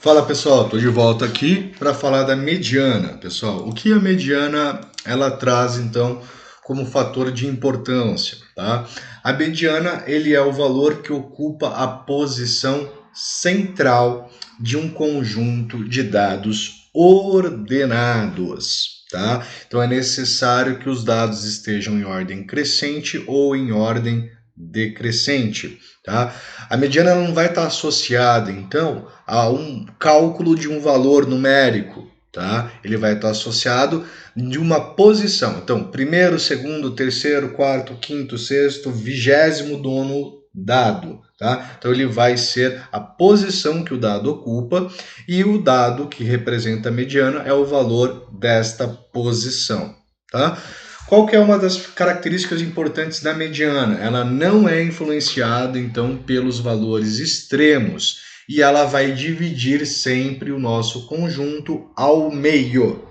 Fala pessoal, estou de volta aqui para falar da mediana. Pessoal, o que a mediana ela traz então como fator de importância, tá? A mediana ele é o valor que ocupa a posição central de um conjunto de dados ordenados, tá? Então é necessário que os dados estejam em ordem crescente ou em ordem decrescente, tá? A mediana não vai estar associada, então, a um cálculo de um valor numérico, tá? Ele vai estar associado de uma posição. Então, primeiro, segundo, terceiro, quarto, quinto, sexto, 29º dado, tá? Então, ele vai ser a posição que o dado ocupa e o dado que representa a mediana é o valor desta posição, tá? Qual que é uma das características importantes da mediana? Ela não é influenciada, então, pelos valores extremos e ela vai dividir sempre o nosso conjunto ao meio,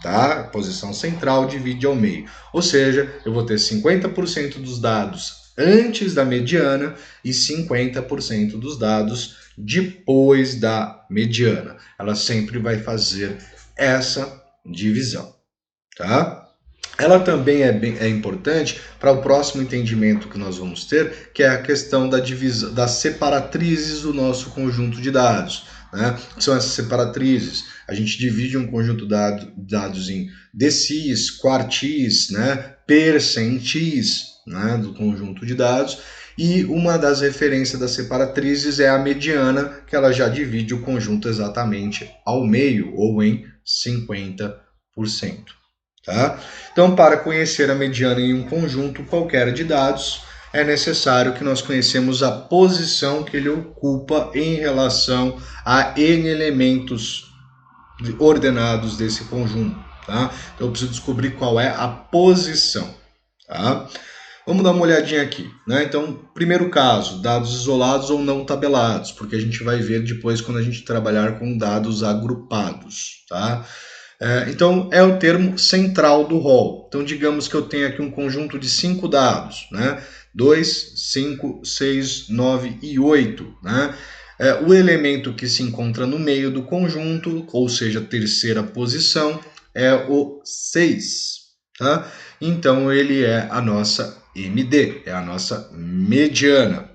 tá? A posição central divide ao meio. Ou seja, eu vou ter 50% dos dados antes da mediana e 50% dos dados depois da mediana. Ela sempre vai fazer essa divisão, tá? Ela também é importante para o próximo entendimento que nós vamos ter, que é a questão da divisão, das separatrizes do nosso conjunto de dados. Né? São essas separatrizes. A gente divide um conjunto de dados em decis, quartis, né? Percentis, né? Do conjunto de dados. E uma das referências das separatrizes é a mediana, que ela já divide o conjunto exatamente ao meio ou em 50%. Tá? Então, para conhecer a mediana em um conjunto qualquer de dados, é necessário que nós conheçamos a posição que ele ocupa em relação a N elementos ordenados desse conjunto. Tá? Então, eu preciso descobrir qual é a posição. Tá? Vamos dar uma olhadinha aqui. Né? Então, primeiro caso, dados isolados ou não tabelados, porque a gente vai ver depois quando a gente trabalhar com dados agrupados. Tá? Então, é o termo central do rol. Então, digamos que eu tenho aqui um conjunto de 5 dados, né? 2, 5, 6, 9 e 8, né? O elemento que se encontra no meio do conjunto, ou seja, a terceira posição, é o 6, tá? Então, ele é a nossa MD, é a nossa mediana,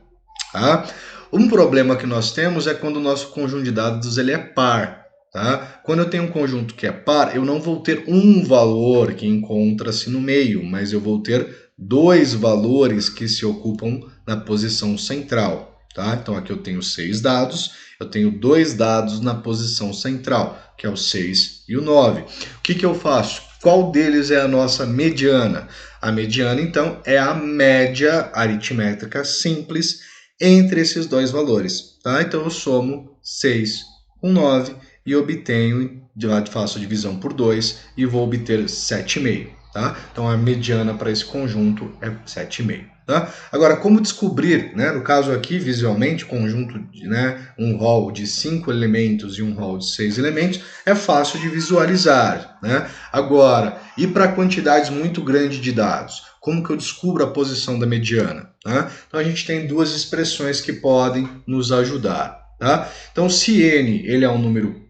tá? Um problema que nós temos é quando o nosso conjunto de dados ele é par. Tá? Quando eu tenho um conjunto que é par, eu não vou ter um valor que encontra-se no meio, mas eu vou ter dois valores que se ocupam na posição central. Tá? Então aqui eu tenho 6 dados, eu tenho 2 dados na posição central, que é o 6 e o 9. O que eu faço? Qual deles é a nossa mediana? A mediana, então, é a média aritmética simples entre esses dois valores. Tá? Então eu somo 6 com 9 e obtenho, faço a divisão por 2 e vou obter 7,5. Tá? Então a mediana para esse conjunto é 7,5. Tá? Agora, como descobrir, né, no caso aqui, visualmente, conjunto, né, um rol de 5 elementos e um rol de 6 elementos, é fácil de visualizar. Né? Agora, e para quantidades muito grandes de dados? Como que eu descubro a posição da mediana? Tá? Então a gente tem duas expressões que podem nos ajudar. Tá? Então, se n ele é um número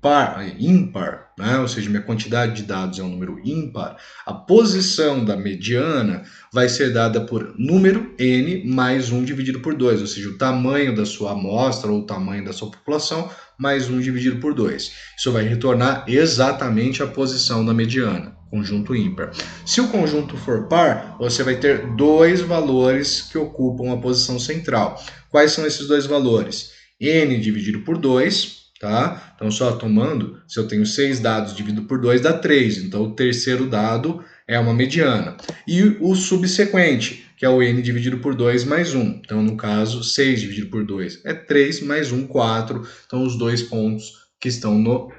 ímpar, né? Ou seja, minha quantidade de dados é um número ímpar, a posição da mediana vai ser dada por número n mais 1 dividido por 2, ou seja, o tamanho da sua amostra ou o tamanho da sua população mais 1 dividido por 2. Isso vai retornar exatamente a posição da mediana, conjunto ímpar. Se o conjunto for par, você vai ter dois valores que ocupam a posição central. Quais são esses dois valores? N dividido por 2, tá? Então, só tomando, se eu tenho 6 dados dividido por 2, dá 3. Então, o terceiro dado é uma mediana. E o subsequente, que é o N dividido por 2 mais 1. Então, no caso, 6 dividido por 2 é 3, mais 1, 4. Então, os dois pontos que estão no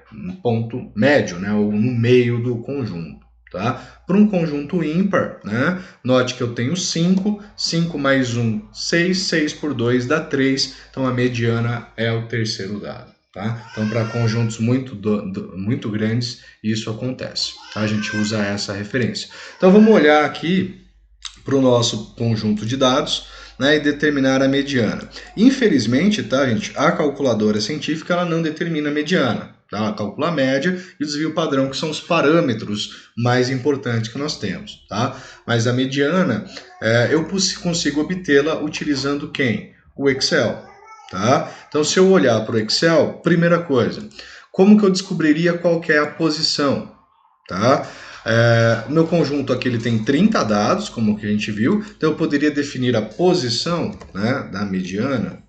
ponto médio, né? Ou no meio do conjunto. Tá? Para um conjunto ímpar, né? Note que eu tenho 5, 5 mais 1, 6, 6 por 2 dá 3, então a mediana é o terceiro dado. Tá? Então, para conjuntos muito grandes, isso acontece. Tá? A gente usa essa referência. Então, vamos olhar aqui para o nosso conjunto de dados. né, e determinar a mediana. Infelizmente, tá, gente, a calculadora científica ela não determina a mediana. Tá? Ela calcula a média e o desvio padrão, que são os parâmetros mais importantes que nós temos. Tá? Mas a mediana, eu consigo obtê-la utilizando quem? O Excel. Tá? Então, se eu olhar para o Excel, primeira coisa, como que eu descobriria qual que é a posição? Tá? O meu conjunto aqui ele tem 30 dados, como que a gente viu, então eu poderia definir a posição, né, da mediana,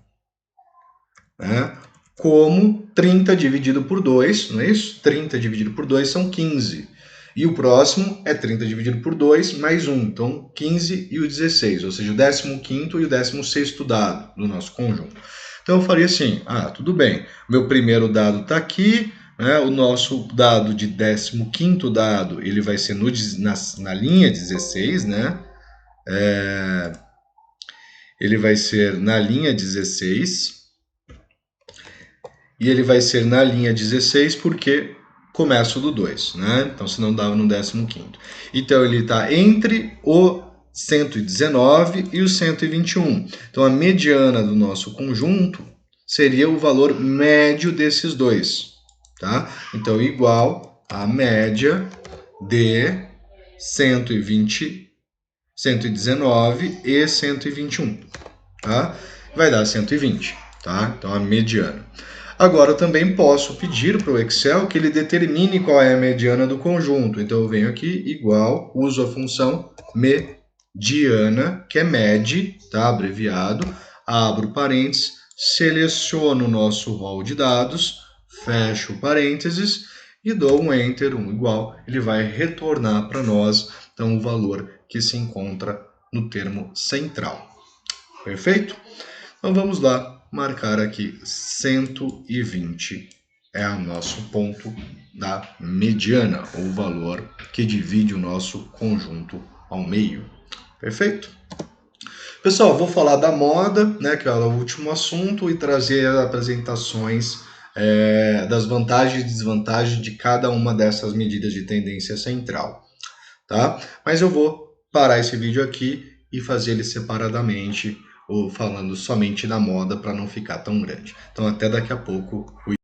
né, como 30 dividido por 2, não é isso? 30 dividido por 2 são 15. E o próximo é 30 dividido por 2 mais 1, então 15 e o 16, ou seja, o 15º e o 16º dado do nosso conjunto. Então eu faria assim, tudo bem, meu primeiro dado está aqui, né, o nosso dado de 15º dado, ele vai ser na linha 16, né? Ele vai ser na linha 16, e ele vai ser na linha 16 porque começa do 2, né? Então, se não dava no 15º. Então, ele está entre o 119 e o 121. Então, a mediana do nosso conjunto seria o valor médio desses dois, tá? Então, igual a média de 120, 119 e 121, tá? Vai dar 120, tá? Então, a mediana. Agora, eu também posso pedir para o Excel que ele determine qual é a mediana do conjunto. Então, eu venho aqui, igual, uso a função mediana, que é med, tá? Abreviado, abro parênteses, seleciono o nosso rol de dados, fecho parênteses e dou um Enter, um igual. Ele vai retornar para nós, então, o valor que se encontra no termo central. Perfeito? Então, vamos lá. Marcar aqui 120 é o nosso ponto da mediana, ou o valor que divide o nosso conjunto ao meio. Perfeito? Pessoal, vou falar da moda, né, que é o último assunto, e trazer apresentações das vantagens e desvantagens de cada uma dessas medidas de tendência central. Tá? Mas eu vou parar esse vídeo aqui e fazer ele separadamente, ou falando somente da moda para não ficar tão grande. Então até daqui a pouco.